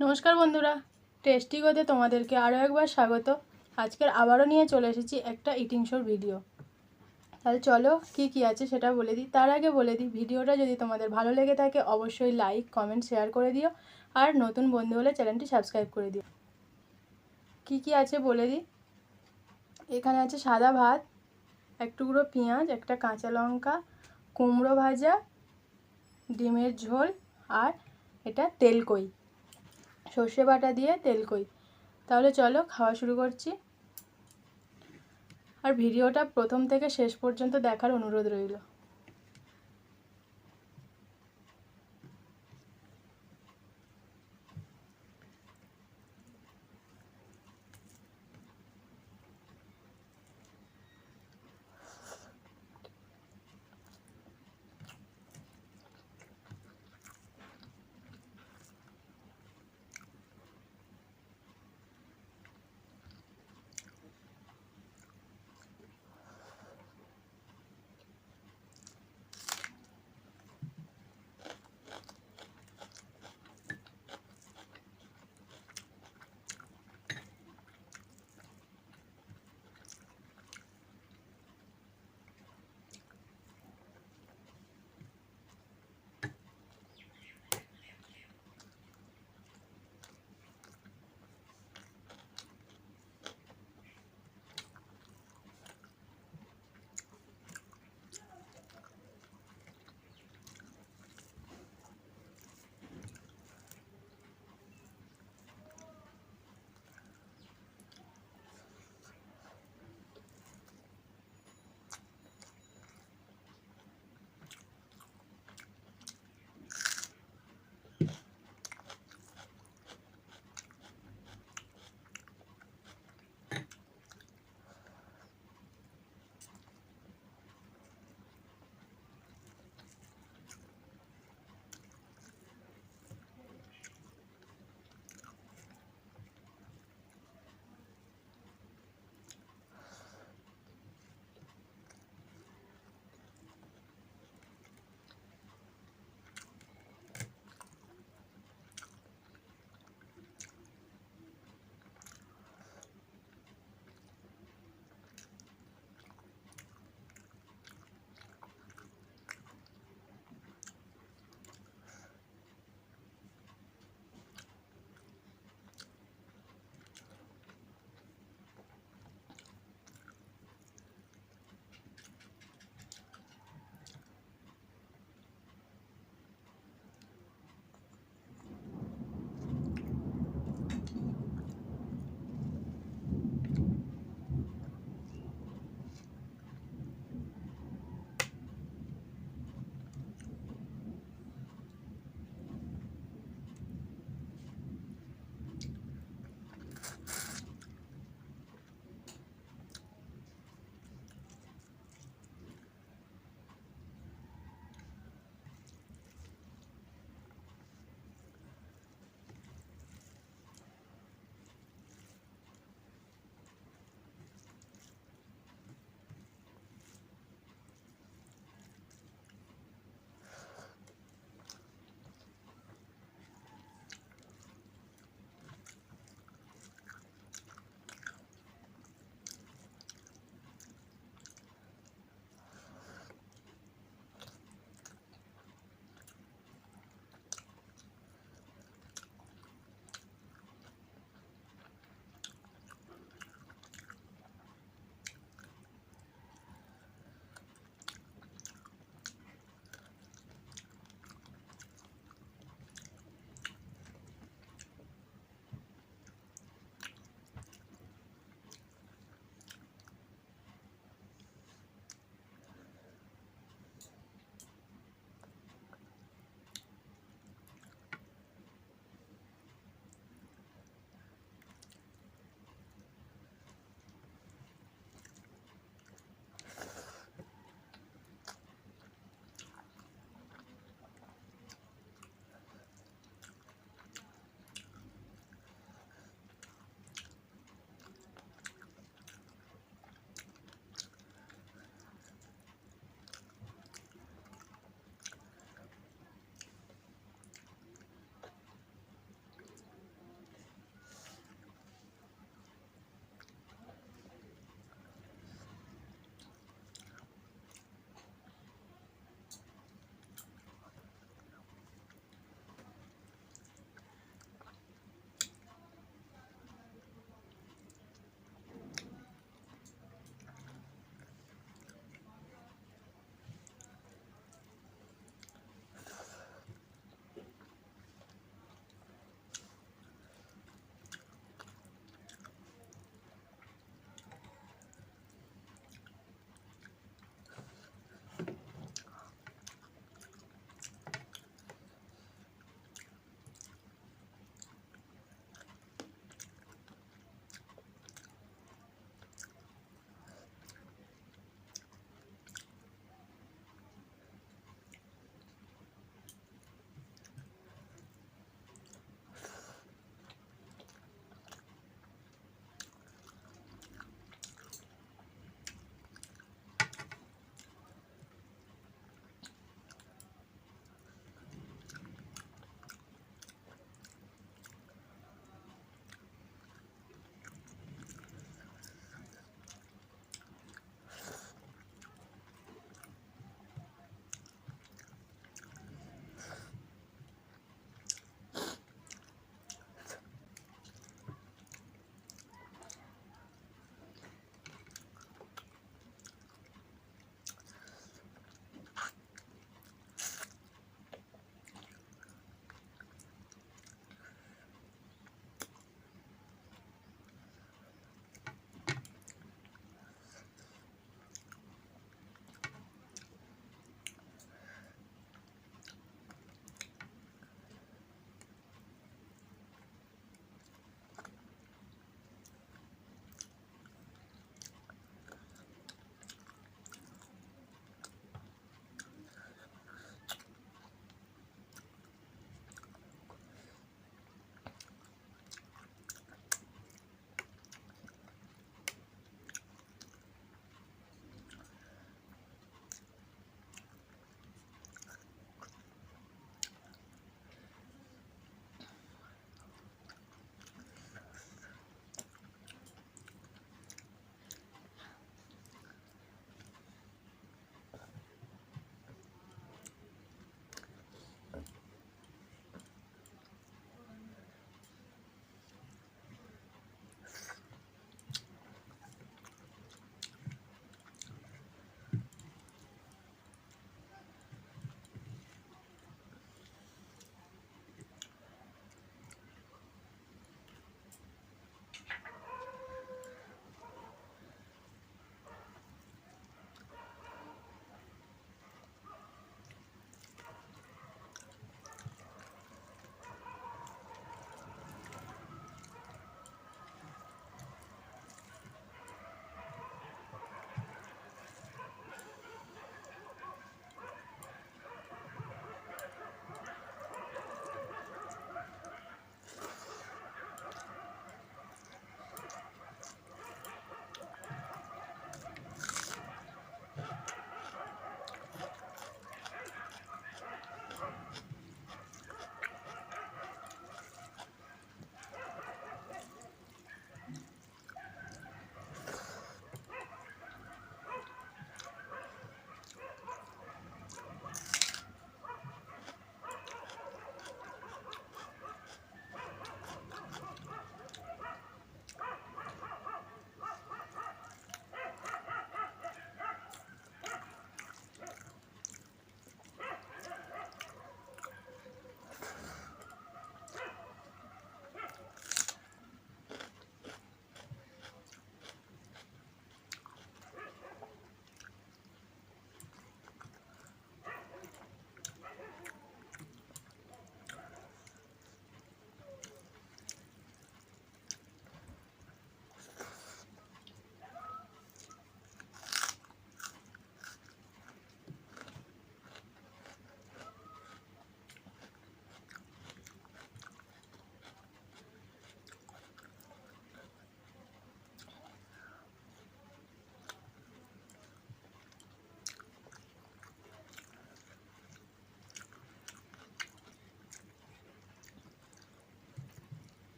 নমস্কার বন্ধুরা, টেস্টি গোতে তোমাদেরকে আরও একবার স্বাগত। আজকের আবারও নিয়ে চলে এসেছি একটা ইটিং শোর ভিডিও। তাহলে চলো কি আছে সেটা বলে দিই। তার আগে বলে দিই, ভিডিওটা যদি তোমাদের ভালো লেগে থাকে অবশ্যই লাইক কমেন্ট শেয়ার করে দিও, আর নতুন বন্ধু হলে চ্যানেলটি সাবস্ক্রাইব করে দিও। কি আছে বলে দিই। এখানে আছে সাদা ভাত, এক টুকরো পেঁয়াজ, একটা কাঁচা লঙ্কা, কুমড়ো ভাজা, ডিমের ঝোল, আর এটা তেলকই, সর্ষে বাটা দিয়ে তেলকই। তাহলে চলো খাওয়া শুরু করছি। আর ভিডিওটা প্রথম থেকে শেষ পর্যন্ত দেখার অনুরোধ রইল।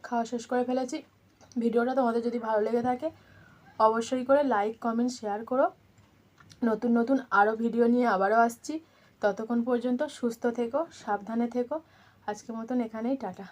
খাওয়া শেষ করে ফেলেছি। ভিডিওটা তোমাদের যদি ভালো লেগে থাকে অবশ্যই করে লাইক কমেন্ট শেয়ার করো। নতুন নতুন আরও ভিডিও নিয়ে আবারও আসছি। ততক্ষণ পর্যন্ত সুস্থ থেকো, সাবধানে থেকো। আজকের মতন এখানেই টাটা।